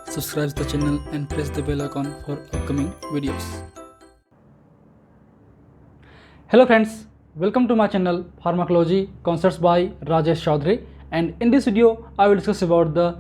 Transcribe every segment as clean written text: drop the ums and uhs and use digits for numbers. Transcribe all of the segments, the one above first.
subscribe the channel and press the bell icon for upcoming videos. Hello friends, welcome to my channel Pharmacology Concepts by Rajesh Chaudhary, and in this video I will discuss about the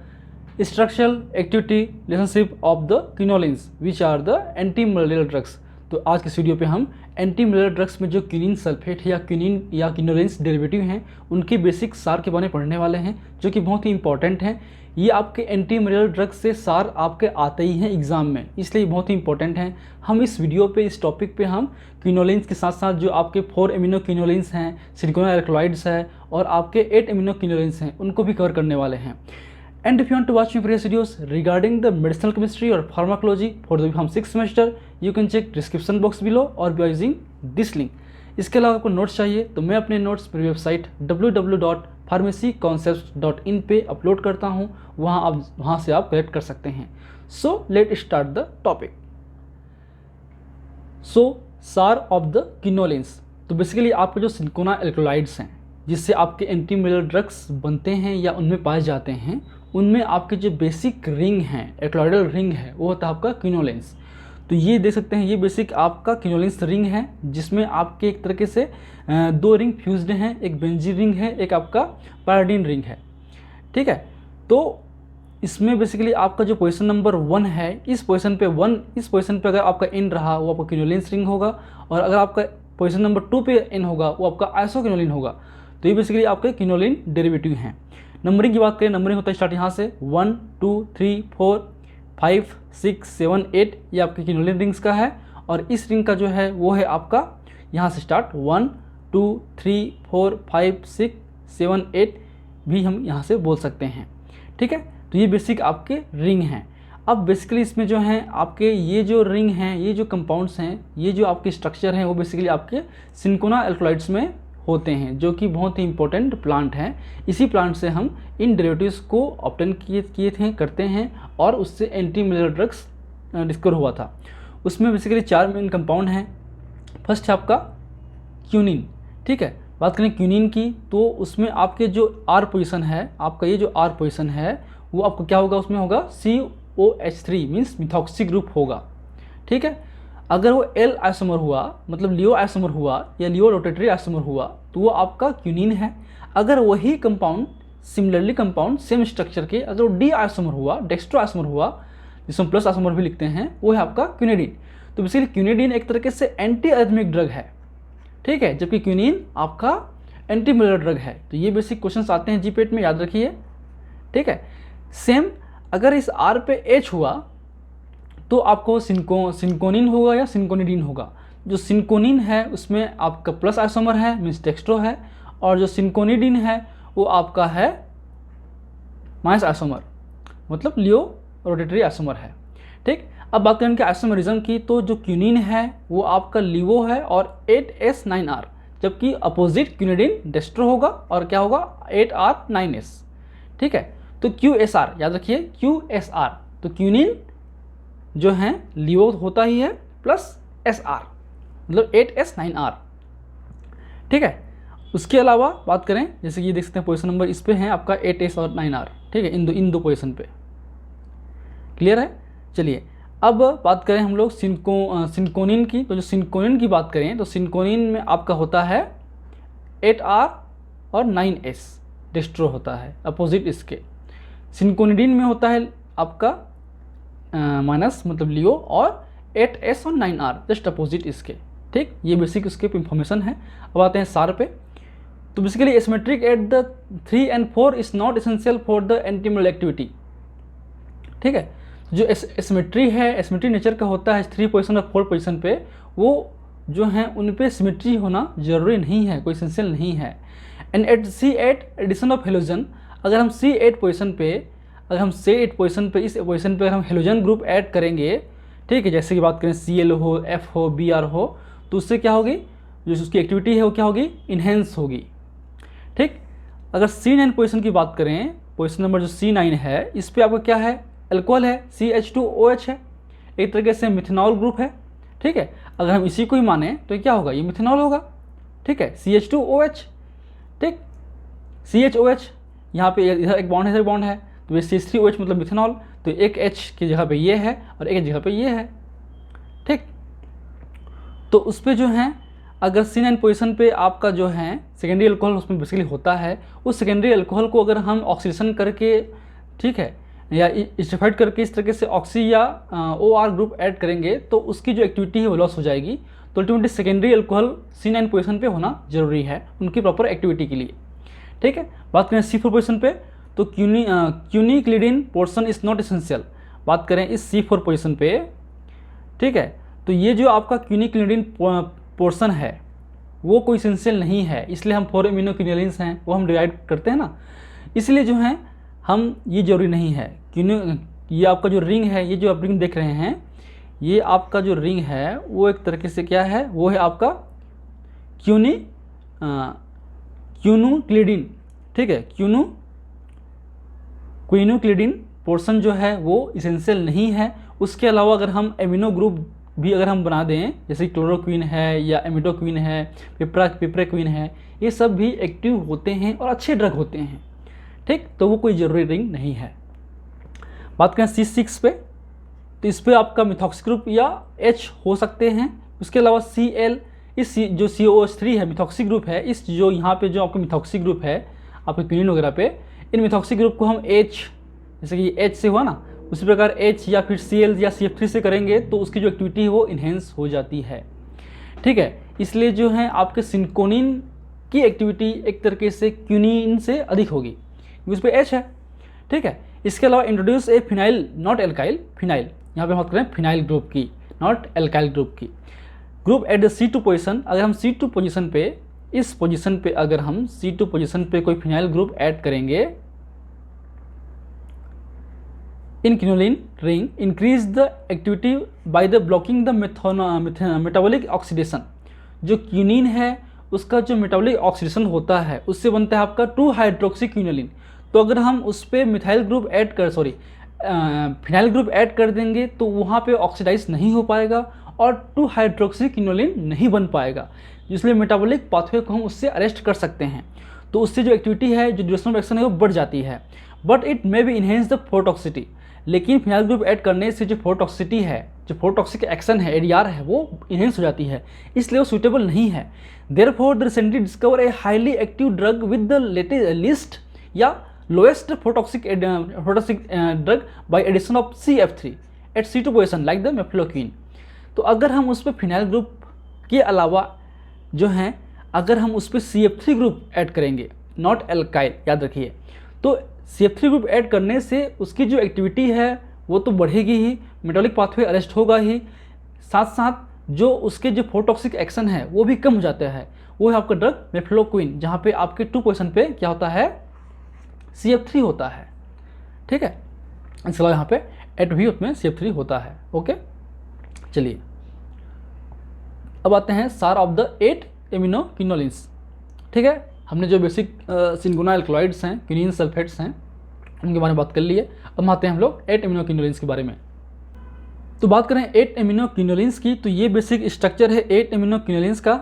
structural activity relationship of the quinolines which are the anti-malarial drugs. तो आज के video पे हम anti malarial drugs में जो quinine sulphate या quinine या quinolines derivative हैं उनके बेसिक सार के बारे में पढ़ने वाले हैं, जो कि बहुत ही इंपॉर्टेंट हैं। ये आपके एंटी मलेरियल ड्रग्स से सार आपके आते ही हैं एग्जाम में, इसलिए बहुत ही इंपॉर्टेंट हैं। हम इस वीडियो पे इस टॉपिक पे हम क्विनोलिन्स के साथ साथ जो आपके 4 एमिनो क्विनोलिन्स हैं, सिलिकॉन एल्कलॉइड्स है और आपके 8 एमिनो क्विनोलिन्स हैं, उनको भी कवर करने वाले हैं। And if you want to watch my previous videos regarding the medicinal chemistry or pharmacology for the BPharm 6th semester, you can check description box below or by using this link. इसके अलावा आपको notes चाहिए तो मैं अपने notes मेरी website www.pharmacyconcepts.in पे upload करता हूँ, वहाँ से आप कलेक्ट कर सकते हैं। So let start the topic. So SAR of the quinolines, तो बेसिकली आपके जो सिलिकॉन एल्कलॉइड्स हैं जिससे आपके एंटी मलेरियल ड्रग्स बनते हैं या उनमें पाए जाते हैं, उनमें आपके जो बेसिक रिंग हैं, एक्लॉइडल रिंग है, वो होता है आपका क्विनोलिन्स। तो ये देख सकते हैं, ये बेसिक आपका क्विनोलिन्स रिंग है जिसमें आपके एक तरीके से 2 रिंग फ्यूज्ड हैं, एक बेंजीन रिंग है, एक आपका पैराडीन रिंग है। ठीक है, तो इसमें बेसिकली आपका जो पोजीशन नंबर 1 है, इस पोजीशन पे अगर आपका एन रहा वो आपका क्विनोलिन्स रिंग होगा, और अगर आपका पोजीशन नंबर 2 पे एन होगा वो आपका आइसोक्विनोलिन होगा। तो ये बेसिकली आपके क्विनोलिन डेरिवेटिव हैं। नंबरिंग की बात करें, नंबरिंग होता है स्टार्ट यहाँ से 1 2 3 4 5 6 7 8, ये आपके क्विनोलिन रिंग्स का है। और इस रिंग का जो है वो है आपका यहाँ से स्टार्ट 1 2 3 4 5 6 7 8 भी हम यहाँ से बोल सकते हैं। ठीक है, तो ये बेसिक आपके रिंग हैं। अब बेसिकली इसमें जो हैं आपके ये जो रिंग हैं, ये जो कंपाउंड्स हैं, ये जो आपके स्ट्रक्चर हैं, वो बेसिकली आपके सिलिकॉन एल्कलॉइड्स में होते हैं, जो कि बहुत ही इंपॉर्टेंट प्लांट हैं। इसी प्लांट से हम इन डेरिवेटिव्स को ऑब्टेन करते हैं और उससे एंटी मलेरियल ड्रग्स डिस्कवर हुआ था। उसमें बेसिकली 4 मेन कंपाउंड हैं। फर्स्ट है आपका क्यूनिन। ठीक है, बात करें क्यूनिन की तो उसमें आपके जो आर पोजीशन है, आपका ये जो आर पोजीशन है वो आपको क्या होगा, उसमें होगा COH3 मीन्स मिथॉक्सी ग्रुप होगा। ठीक है, अगर वो एल आइसोमर हुआ, मतलब लियो आइसोमर हुआ या लियो रोटेटरी आइसोमर हुआ, तो वो आपका क्यूनिन है। अगर वही compound similarly compound same structure के अगर वो डी आइसोमर हुआ, डेक्स्ट्रो आइसोमर हुआ, जिसमें प्लस आइसोमर भी लिखते हैं, वो है आपका क्यूनिडीन। तो बेसिकली क्यूनिडीन एक तरीके से एंटी अरिथमिक ड्रग है। ठीक है, जबकि क्यूनिन आपका एंटी मलेरियल ड्रग है। तो ये बेसिक क्वेश्चन आते हैं जीपेट में, याद रखिए। ठीक है, सेम अगर इस आर पे एच हुआ तो आपको सिनकोनिन होगा या सिनकोनिडीन होगा। जो सिनकोनिन है उसमें आपका प्लस आइसोमर है मीन्स डेक्स्ट्रो है, और जो सिनकोनिडीन है वो आपका है माइनस आइसोमर, मतलब लियो रोटेटरी आइसोमर है। ठीक, अब बात करें कि आइसोमरिज्म की, तो जो क्यूनिन है वो आपका लिवो है और 8S9R, जबकि अपोजिट क्यूनिडीन डेक्स्ट्रो होगा और क्या होगा 8R9S। ठीक है, तो QSR याद रखिए, QSR तो क्यूनिन जो है लिवो होता ही है प्लस SR, मतलब 8S9R। ठीक है, उसके अलावा बात करें जैसे कि ये देख सकते हैं पोजीशन नंबर इस पे है आपका 8S और 9R। ठीक है, इन दो पोजीशन पे क्लियर है। चलिए अब बात करें हम लोग सिनकोनिन की, तो जो सिनकोनिन की बात करें तो सिनकोनिन में आपका होता है 8R और 9S डेक्स्ट्रो होता है अपोजिट इसके। सिनकोनिडीन में होता है आपका माइनस मतलब लियो और 8S और 9R जस्ट अपोजिट इसके। ठीक, ये बेसिक उसके इंफॉर्मेशन है। अब आते हैं सार पे। तो basically asymmetric at the 3 and 4 is not essential for the anti malarial activity. ठीक है, जो एसिमेट्री है, एसिमेट्री नेचर का होता है 3 पोजीशन और 4 पोजीशन पे, वो जो हैं उन पे सिमेट्री होना जरूरी नहीं है, कोई एसेंशियल नहीं है। And at C8 addition of halogen, अगर हम C8 पोजीशन पे इस पोजीशन पे अगर हम हेलोजन ग्रुप ऐड करेंगे, ठीक है, जैसे कि बात करें Cl हो, F हो, Br हो, तो उससे क्या होगी, जो उसकी एक्टिविटी है वो क्या होगी, इन्हेंस होगी। ठीक, अगर C9 पोजीशन की बात करें, पोजीशन नंबर जो C9 है, इस पर आपका क्या है, अल्कोहल है, CH2OH है, एक तरीके से मिथेनॉल ग्रुप है। ठीक है, अगर हम इसी को ही माने तो क्या होगा, ये मिथेनॉल होगा। ठीक है, CH2OH। ठीक, CHOH यहाँ पे इधर एक बॉन्ड है, इधर बॉन्ड है, तो ये CH3OH मतलब मिथेनॉल, तो एक H की जगह पे ये है और एक जगह पे ये है, ठीक। तो उस पर जो है अगर C9 पोजीशन पे आपका जो है सेकेंडरी अल्कोहल उसमें बेसिकली होता है, उस सेकेंडरी अल्कोहल को अगर हम ऑक्सीडेशन करके, ठीक है, या स्टेफाइड करके इस तरीके से ऑक्सी या OR ग्रुप ऐड करेंगे तो उसकी जो एक्टिविटी है वो लॉस हो जाएगी। तो ultimately secondary alcohol C9 position पे होना जरूरी है उनकी प्रॉपर एक्टिविटी के लिए, ठीक है। बात करें C4 पोजीशन पे, तो क्यूनिक्लिडिन पोर्शन इज़ नॉट एसेंशियल। बात करें इस C4 पोजीशन पे, ठीक है, तो ये जो आपका क्यूनिक्लिडिन पोर्शन है वो कोई एसेंशियल नहीं है, इसलिए हम 4 एमिनोक्विनोलिन्स हैं वो हम डिवाइड करते हैं ना, इसलिए जो है हम ये जरूरी नहीं है। ये आपका जो रिंग है, ये जो आप रिंग देख रहे हैं, ये आपका जो रिंग है वो एक तरीके से क्या है, वो है आपका क्यूनुक्लिडिन, ठीक है। क्यूनुक्लिडिन पोर्शन जो है वो इसेंशियल नहीं है। उसके अलावा अगर हम एमिनो ग्रुप भी अगर हम बना दें, जैसे क्लोरोक्विन है या एमिडोक्विन है, पिप्रेक्विन है, ये सब भी एक्टिव होते हैं और अच्छे ड्रग होते हैं, ठीक। तो वो कोई जरूरी रिंग नहीं है। बात करें C6 पे, तो इस पर आपका मिथॉक्सी ग्रुप या H हो सकते हैं। उसके अलावा Cl, इस जो COH3 है मिथॉक्सी ग्रुप है, इस जो यहाँ पे जो आपका मिथॉक्सी ग्रुप है आपके क्विनिन वगैरह पे, इन मिथॉक्सी ग्रुप को हम H, जैसे कि H से हुआ ना, उसी प्रकार H या फिर Cl या CF3 से करेंगे तो उसकी जो एक्टिविटी है वो इन्हेंस हो जाती है, ठीक है। इसलिए जो है आपके सिंकोनिन की एक्टिविटी एक तरीके से क्यूनिन से अधिक होगी, उस पर H है, ठीक है। इसके अलावा introduce A phenyl not alkyl, phenyl यहाँ पे बात करें फिनाइल ग्रुप की, नॉट एल्काइल ग्रुप की। Group at the C2 position, अगर हम C2 पोजीशन पे, इस पोजीशन पे अगर हम C2 पोजीशन पे कोई फिनाइल ग्रुप ऐड करेंगे, in quinoline ring increase the activity by the blocking the metabolic oxidation. जो क्यूनिन है उसका जो मेटाबॉलिक ऑक्सीडेशन होता है उससे बनता है आपका 2 हाइड्रोक्सी क्विनोलिन। तो अगर हम उस पर मिथाइल ग्रुप ऐड कर फिनाइल ग्रुप ऐड कर देंगे तो वहाँ पे ऑक्सीडाइज नहीं हो पाएगा और 2 हाइड्रोक्सी क्विनोलिन नहीं बन पाएगा, इसलिए मेटाबॉलिक पाथवे को हम उससे अरेस्ट कर सकते हैं। तो उससे जो एक्टिविटी है, जो ड्यूरेशन ऑफ एक्शन है वो बढ़ जाती है, but it may be enhance the phototoxicity. लेकिन फिनाइल ग्रुप ऐड करने से जो फोटॉक्सिटी है, जो फोटॉक्सिक एक्शन है, ADR है, वो इनहेंस हो जाती है, इसलिए वो सूटेबल नहीं है। Therefore the recently discover a highly active drug with the list या lowest phototoxic drug by addition of CF3 at C2 position like the mefloquine. तो अगर हम उस पर फिनाइल ग्रुप के अलावा जो हैं, अगर हम उस पर CF3 ग्रुप ऐड करेंगे, नॉट एल्काइल, याद रखिए, तो CF3 ग्रुप ऐड करने से उसकी जो एक्टिविटी है वो तो बढ़ेगी ही, मेटाबॉलिक पाथवे अरेस्ट होगा ही, साथ साथ जो उसके जो फोटॉक्सिक एक्शन है वो भी कम हो जाता है। वो है आपका ड्रग मेफ्लोक्विन, जहाँ पे आपके 2 पोजीशन पे क्या होता है, CF3 होता है, ठीक है। इसके अलावा यहाँ पे एट भी उसमें CF3 होता है, ओके। चलिए अब आते हैं सार ऑफ द 8 एमिनोक्विनोलिन्स, ठीक है। हमने जो बेसिक सिंगोना एल्कलॉइड्स हैं, क्विनिन सल्फेट्स हैं, उनके बारे में बात कर लिए। अब आते हैं हम लोग 8 एमिनोक्विनोलिन्स के बारे में। तो बात करें 8 एमिनोक्विनोलिन्स की, तो ये बेसिक स्ट्रक्चर है 8 एमिनोक्विनोलिन्स का,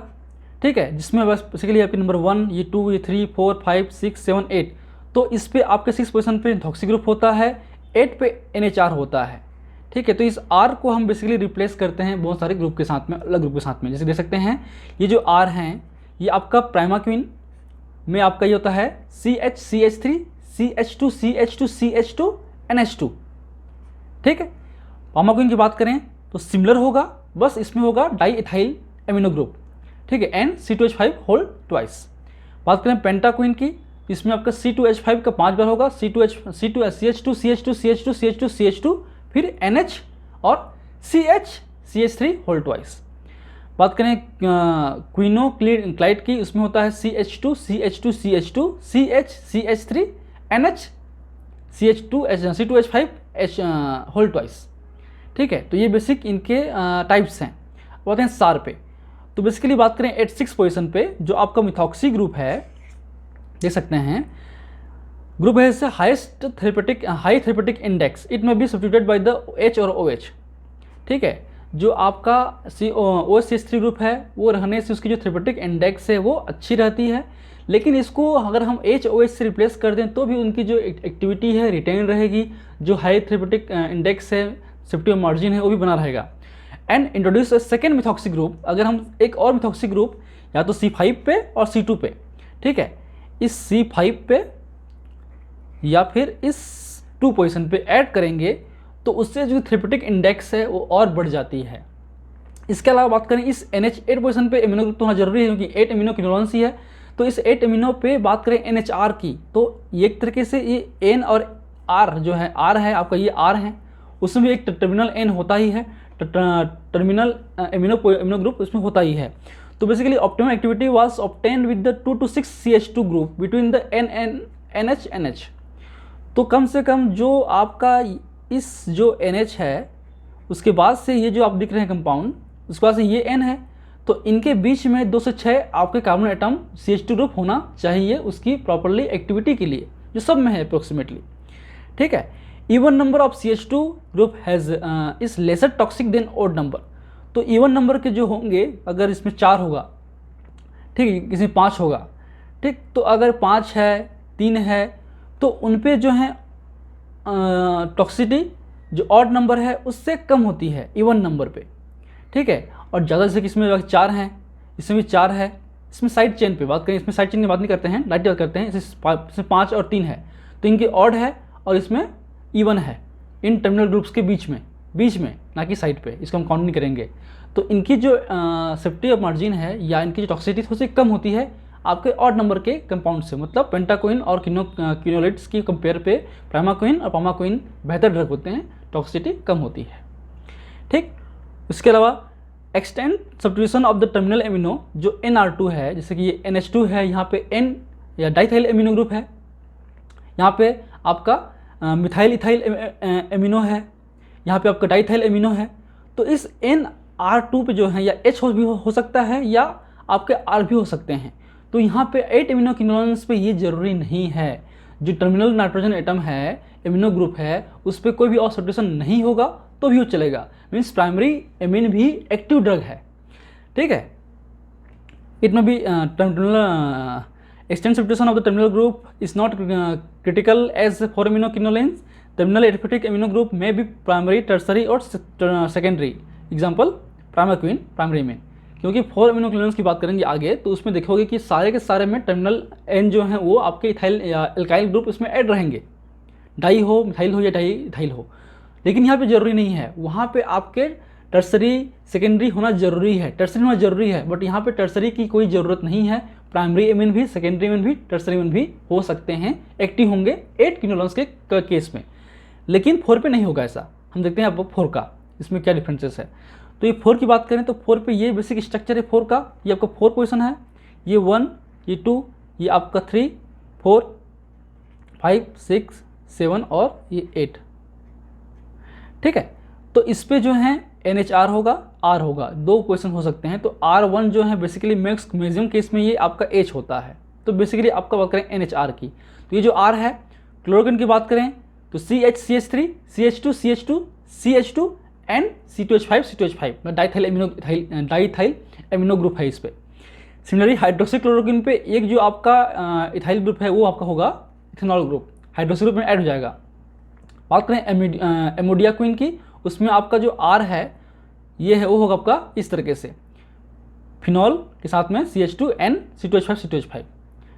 ठीक है, जिसमें बस बेसिकली आपके नंबर 1, ये 2, ये 3, 4, 5, 6, 7, 8। तो इस पे आपके 6 पोजीशन पे मिथॉक्सी ग्रुप होता है, 8 पे NHR होता है, ठीक है। तो इस R को हम बेसिकली रिप्लेस करते हैं बहुत सारे ग्रुप के साथ में, अलग ग्रुप के साथ में। जैसे देख सकते हैं ये जो R हैं, ये आपका प्राइमाक्विन में आपका ये होता है CH CH3 CH2 CH2 CH2 NH2, ठीक है। पामाक्विन की बात करें तो सिमिलर होगा, बस इसमें होगा डाई इथाइल एमिनो ग्रुप, ठीक है, N-C2H5 होल ट्वाइस। बात करें पेंटाक्विन की, इसमें आपका C2H5 का 5 बार होगा, CH2 CH2 फिर NH और CH3 होल ट्वाइस। बात करें क्विनोक्लाइड की, उसमें होता है CH2 CH3 NH C2H5 whole twice, ठीक है। तो ये बेसिक इनके टाइप्स हैं। बात हैं सार पे, तो बेसिकली बात करें 8-6 पोजीशन पे जो आपका मिथॉक्सी ग्रुप है, देख सकते हैं ग्रुप है इससे high therapeutic index, it may be substituted by the H और OH, ठीक है। जो आपका OH-CH3 ग्रुप है वो रहने से उसकी जो थेरेपेटिक इंडेक्स है वो अच्छी रहती है, लेकिन इसको अगर हम HOH से रिप्लेस कर दें तो भी उनकी जो एक्टिविटी है रिटेन रहेगी, जो हाई थेरेप्यूटिक इंडेक्स है, सेफ्टी मार्जिन है, वो भी बना रहेगा। And introduce a second methoxy group, अगर हम एक और मिथॉक्सी ग्रुप या तो C5 पे और C2 पे, ठीक है, इस C5 पे या फिर इस 2 पोजीशन पे ऐड करेंगे तो उससे जो थेरेप्यूटिक इंडेक्स है वो और बढ़ जाती है। इसके अलावा बात करें इस NH8 पोजीशन पे एमिनो ग्रुप तो होना जरूरी है क्योंकि 8 एमिनो क्विनोलेंस ही है। तो इस 8 एमिनो पे बात करें NHR की, तो एक तरीके से ये N और R जो है, R है आपका, ये R है, उसमें भी एक टर्मिनल N होता ही है, टर्मिनल एमिनो ग्रुप उसमें होता ही है। तो basically optimum activity was obtained with the 2 to 6 CH2 group between the NH। तो कम से कम जो आपका इस जो NH है उसके बाद से ये जो आप दिख रहे हैं कंपाउंड, उसके बाद से ये N है, तो इनके बीच में 2 से 6 आपके कार्बन एटम CH2 ग्रुप होना चाहिए उसकी प्रॉपरली एक्टिविटी के लिए, जो सब में है अप्रोक्सीमेटली, ठीक है। Even number of CH2 group has is lesser toxic than odd number. तो इवन नंबर के जो होंगे, अगर इसमें 4 होगा, ठीक है, किसी में 5 होगा, ठीक, तो अगर 5 है, 3 है, तो उन पे जो है टॉक्सिटी जो ऑड नंबर है उससे कम होती है इवन नंबर पे, ठीक है। और ज़्यादा जैसे कि इसमें 4 हैं, इसमें भी 4 है, इसमें साइड चेन पे बात करें, इसमें साइड चेन की बात नहीं करते हैं, लाइट बात करते हैं, इसमें 5 और 3 है, तो इनकी ऑड है और इसमें इवन है इन टर्मिनल ग्रुप्स के बीच में ना कि साइड पे, इसको हम काउंट नहीं करेंगे। तो इनकी जो सेफ्टी ऑफ मार्जिन है या इनकी जो टॉक्सिटी थोड़ी सी कम होती है आपके ऑड नंबर के कंपाउंड से, मतलब पेंटाक्विन और क्विनोलेट्स की कंपेयर पे प्राइमाक्विन और पामाक्विन बेहतर ड्रग होते हैं, टॉक्सिटी कम होती है, ठीक। इसके अलावा extend substitution of the terminal amino जो NR2 है, जैसे कि ये NH2 है, यहाँ पे N या डाइथाइल एमिनो ग्रुप है, यहाँ पे आपका मिथाइल इथाइल एमिनो है, यहाँ पे आपका डाइथाइल एमिनो है। तो इस NR2 पे जो है या H भी हो सकता है या आपके R भी हो सकते हैं। तो यहाँ पे 8 एमिनो क्विनोलेंस पे ये जरूरी नहीं है, जो टर्मिनल नाइट्रोजन एटम है, एमिनो ग्रुप है, उस पर कोई भी और सब्स्टिट्यूशन नहीं होगा तो भी वो चलेगा, मीन्स प्राइमरी एमिन भी एक्टिव ड्रग है, ठीक है। इट में भी terminal extend substitution of the terminal group is not critical as 4 amino quinolines. Terminal aliphatic amino group में भी प्राइमरी, टर्सरी और सेकेंडरी, एग्जाम्पल प्राइमाक्विन, प्राइमरी में, क्योंकि 4 एमिनो क्विनोलेंस की बात करेंगे आगे तो उसमें देखोगे कि सारे के सारे में टर्मिनल N जो है वो आपके इथाइल या एल्काइल ग्रुप इसमें ऐड रहेंगे, डाई हो, मिथाइल हो या डाई इथाइल हो। लेकिन यहाँ पे जरूरी नहीं है, वहाँ पे आपके टर्सरी सेकेंडरी होना जरूरी है, टर्सरी होना जरूरी है, बट यहाँ पे टर्सरी की कोई ज़रूरत नहीं है। प्राइमरी एमिन भी, सेकेंडरी एमिन भी, टर्सरी एमिन भी हो सकते हैं, एक्टिव होंगे 8 क्विनोलेंस के केस में, लेकिन 4 पे नहीं होगा ऐसा। हम देखते हैं अब 4 का इसमें क्या डिफरेंसेस है। तो ये 4 की बात करें तो 4 पे ये बेसिक स्ट्रक्चर है 4 का, ये आपका 4 पोजीशन है, ये 1, ये 2, ये आपका 3, 4, 5, 6, 7 और ये 8, ठीक है। तो इस पे जो है NHR होगा, R होगा, 2 क्वेश्चन हो सकते हैं। तो R1 जो है बेसिकली मैक्सिमम केस में ये आपका H होता है। तो बेसिकली आपका बात करें NHR की, तो ये जो R है, क्लोरोक्विन की बात करें तो CH, CH3, CH2, CH2, CH2 and C2H5, C2H5 diethyl amino group है इस पे। सिमिलरली हाइड्रोक्सी क्लोरोक्विन पे एक जो आपका इथाइल ग्रुप है वो आपका होगा इथेनॉल ग्रुप, हाइड्रोक्सी ग्रुप में ऐड हो जाएगा। बात करें एमोडियाक्विन की, उसमें आपका जो R है ये है वो होगा आपका इस तरीके से, फिनॉल के साथ में CH2 एंड C2H5, C2H5,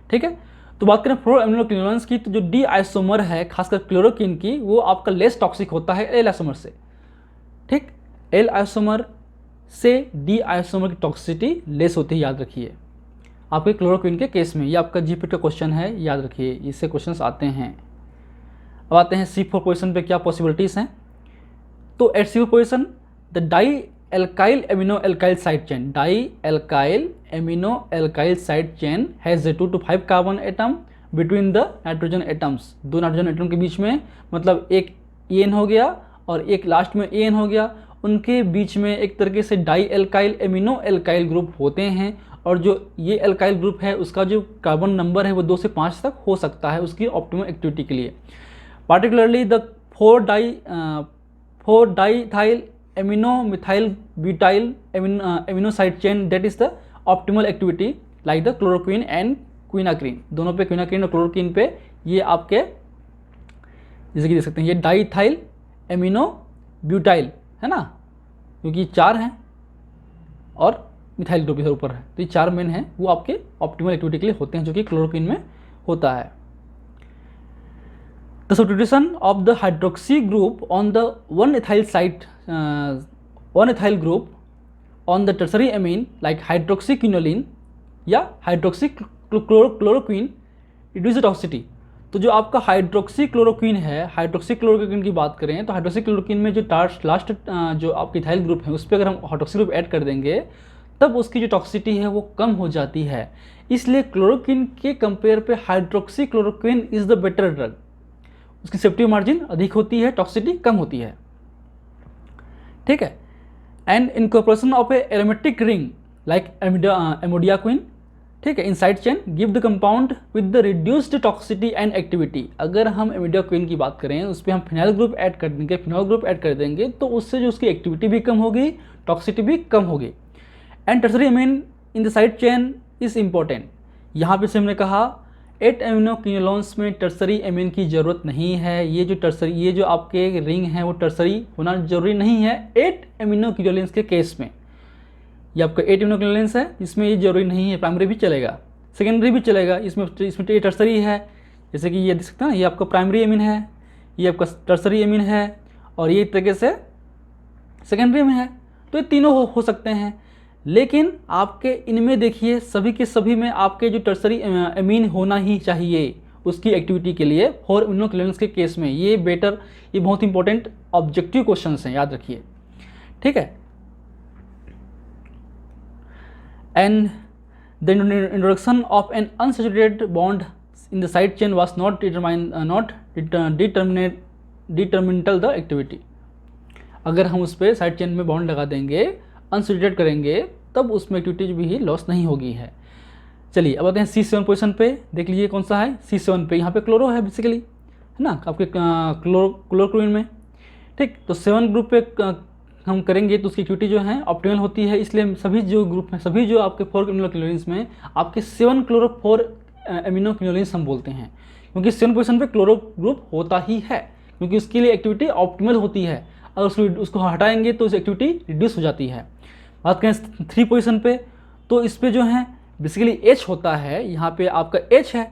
ठीक है। तो बात करें फ्लोरो एमिनो क्विनोलेंस की, तो जो डी आइसोमर है खासकर क्लोरोक्विन की, वो आपका लेस टॉक्सिक होता है एल आइसोमर से, ठीक। एल आइसोमर से डी आइसोमर की टॉक्सिसिटी लेस होती है, याद रखिए आपके क्लोरोक्विन के केस में। ये आपका जीपीटी का क्वेश्चन है, याद रखिए, इससे क्वेश्चंस आते हैं। अब आते हैं C4 पोजीशन पे क्या पॉसिबिलिटीज़ हैं। तो at C4 position the di alkyl amino alkyl side chain, di alkyl amino alkyl side chain has 2 to 5 carbon atom between the nitrogen atoms, 2 nitrogen atom के बीच में, मतलब एक EN हो गया और एक लास्ट में AN हो गया, उनके बीच में एक तरीके से di alkyl amino alkyl group होते हैं। और जो ये एल्काइल ग्रुप है उसका जो कार्बन नंबर है वो 2 से 5 तक हो सकता है उसकी ऑप्टिमम एक्टिविटी के लिए। Particularly the 4 diethyl amino methyl butyl amino side chain, that is the optimal activity like the chloroquine and quinacrine, दोनों पे क्विनाक्रीन और क्लोरोक्वीन पे ये आपके जैसे कि देख सकते हैं ये डाईथाइल एमिनो ब्यूटाइल है ना, क्योंकि 4 हैं और मिथाइल ग्रुप इधर ऊपर है, तो ये 4 मेन हैं, वो आपके ऑप्टिमल एक्टिविटी के लिए होते हैं जो कि क्लोरोक्वीन में होता है। The substitution of the hydroxy group on the 1-ethyl site 1-ethyl group on the tertiary amine like hydroxyquinoline या hydroxy chloroquine reduce the toxicity. तो जो आपका हाइड्रोक्सी क्लोरोक्वीन है, हाइड्रोक्सी क्लोरोक्वीन की बात करें तो हाइड्रोक्सी क्लोरोक्वीन में जो लास्ट जो आपके इथाइल ग्रुप है उस पर अगर हम हाइड्रोक्सी ग्रुप ऐड कर देंगे तब उसकी जो टॉक्सिटी है वो कम हो जाती है। इसलिए क्लोरोक्वीन के कंपेयर पे hydroxy chloroquine is the better drug, उसकी सेफ्टी मार्जिन अधिक होती है, टॉक्सिटी कम होती है, ठीक है। And incorporation of a aromatic ring like amodiaquine, ठीक है, in side chain give the compound with the reduced toxicity and activity. अगर हम एमोडियाक्विन की बात करें उस पर हम फिनाइल ग्रुप ऐड कर देंगे, फिनॉल ग्रुप ऐड कर देंगे तो उससे जो उसकी एक्टिविटी भी कम होगी, टॉक्सिटी भी कम होगी। And tertiary amine in the side chain is important. यहाँ पे से हमने कहा 8 एमिनोक्विनोलोन्स में टर्सरी एमीन की ज़रूरत नहीं है। ये जो आपके रिंग हैं वो टर्सरी होना जरूरी नहीं है 8 एमिनोक्विनोलोन्स के केस में। ये आपका 8 एमिनोक्विनोलोन्स है, इसमें ये जरूरी नहीं है, प्राइमरी भी चलेगा, सेकेंडरी भी चलेगा, इसमें ये टर्सरी है। जैसे कि ये देख सकते हैं ना, ये आपका प्राइमरी एमीन है, ये आपका टर्सरी एमीन है और ये एक तरीके से सेकेंडरी में है, तो ये तीनों हो सकते हैं। लेकिन आपके इनमें देखिए सभी के सभी में आपके जो टर्सरी एमीन होना ही चाहिए उसकी एक्टिविटी के लिए 4 एमिनोक्विनोलोन्स के केस में। ये बहुत इंपॉर्टेंट ऑब्जेक्टिव क्वेश्चंस हैं, याद रखिए, ठीक है। And the introduction of an unsaturated bond in the side chain was not detrimental the activity. अगर हम उस पर साइड चेन में बॉन्ड लगा देंगे, अनसैचुरेटेड करेंगे, तब उसमें एक्टिविटी भी लॉस नहीं होगी है। चलिए अब आते हैं C7 पोजीशन पे, देख लीजिए कौन सा है C7 पे। यहाँ पे क्लोरो है बेसिकली, है ना, आपके क्लोरोक्वीन में, ठीक। तो 7 ग्रुप पे हम करेंगे तो उसकी एक्टिविटी जो है ऑप्टिमल होती है। इसलिए सभी जो ग्रुप हैं, सभी जो आपके 4 एमिनोक्विनोलिन्स में आपके 7 4 एमिनोक्विनोलिन्स हम बोलते हैं, क्योंकि 7 पोजीशन पे क्लोरो ग्रुप होता ही है, क्योंकि उसके लिए एक्टिविटी ऑप्टिमल होती है। अगर उसको हटाएंगे तो उस एक्टिविटी रिड्यूस हो जाती है। बात करें 3 पोजीशन पे, तो इस पे जो है बेसिकली H होता है, यहाँ पे आपका H है।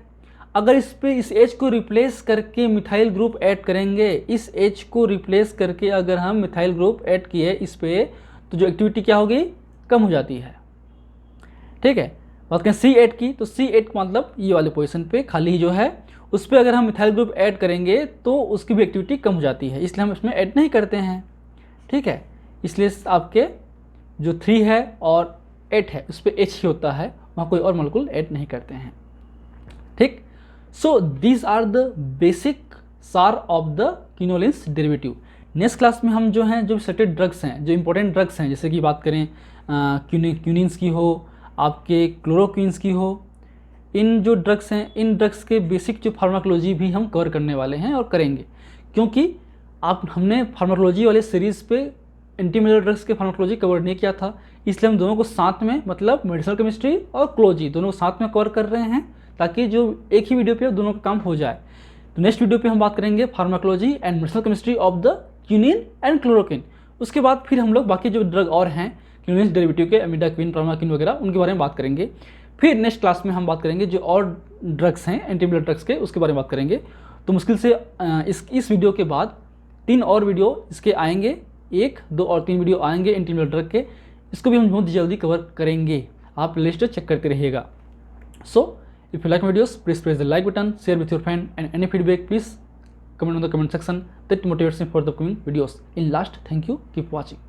अगर इस H को रिप्लेस करके मिथाइल ग्रुप ऐड करेंगे, इस H को रिप्लेस करके अगर हम मिथाइल ग्रुप ऐड किए इस पे, तो जो एक्टिविटी क्या होगी, कम हो जाती है, ठीक है। बात करें C8 की, तो C8 मतलब ये वाले पोजीशन पे खाली जो है उस पर अगर हम मिथाइल ग्रुप ऐड करेंगे तो उसकी भी एक्टिविटी कम हो जाती है, इसलिए हम इसमें ऐड नहीं करते हैं, ठीक है। इसलिए आपके जो 3 है और 8 है उस पर H ही होता है, वहाँ कोई और मॉलिक्यूल ऐड नहीं करते हैं, ठीक। So these are the basic SAR of the quinolines derivative. Next class में हम जो हैं, जो सेलेक्टेड ड्रग्स हैं, जो इंपॉर्टेंट ड्रग्स हैं, जैसे कि बात करें क्विनिन्स की हो, आपके क्लोरोक्वीन्स की हो, इन जो ड्रग्स हैं, इन ड्रग्स के बेसिक जो फार्माकोलॉजी भी हम कवर करने वाले हैं और करेंगे, क्योंकि हमने फार्माकोलॉजी वाले सीरीज़ पे एंटीमैलेरियल ड्रग्स के फार्माकोलॉजी कवर नहीं किया था, इसलिए हम दोनों को साथ में, मतलब मेडिसिनल केमिस्ट्री और क्लोजी दोनों को साथ में कवर कर रहे हैं, ताकि जो एक ही वीडियो पे दोनों का काम हो जाए। तो नेक्स्ट वीडियो पे हम बात करेंगे pharmacology and medicinal chemistry of the quinine and chloroquine. उसके बाद फिर हम लोग बाकी जो ड्रग और हैं क्विनिन डेरिवेटिव के, एमिडाक्विन, प्रामाक्विन वगैरह, उनके बारे में बात करेंगे। फिर नेक्स्ट क्लास में हम बात करेंगे जो और ड्रग्स हैं एंटीमैलेरियल ड्रग्स के, उसके बारे में बात करेंगे। तो मुश्किल से इस वीडियो के बाद 3 और वीडियो इसके आएंगे, 1, 2 और 3 वीडियो आएंगे एंटीमैलेरियल ड्रग के, इसको भी हम बहुत जल्दी कवर करेंगे। आप लिस्ट चेक करते रहिएगा। So if you like my videos, please press the like button, share with your friend, and any feedback please comment on the comment section that motivates me for the coming videos. In last, thank you, keep watching.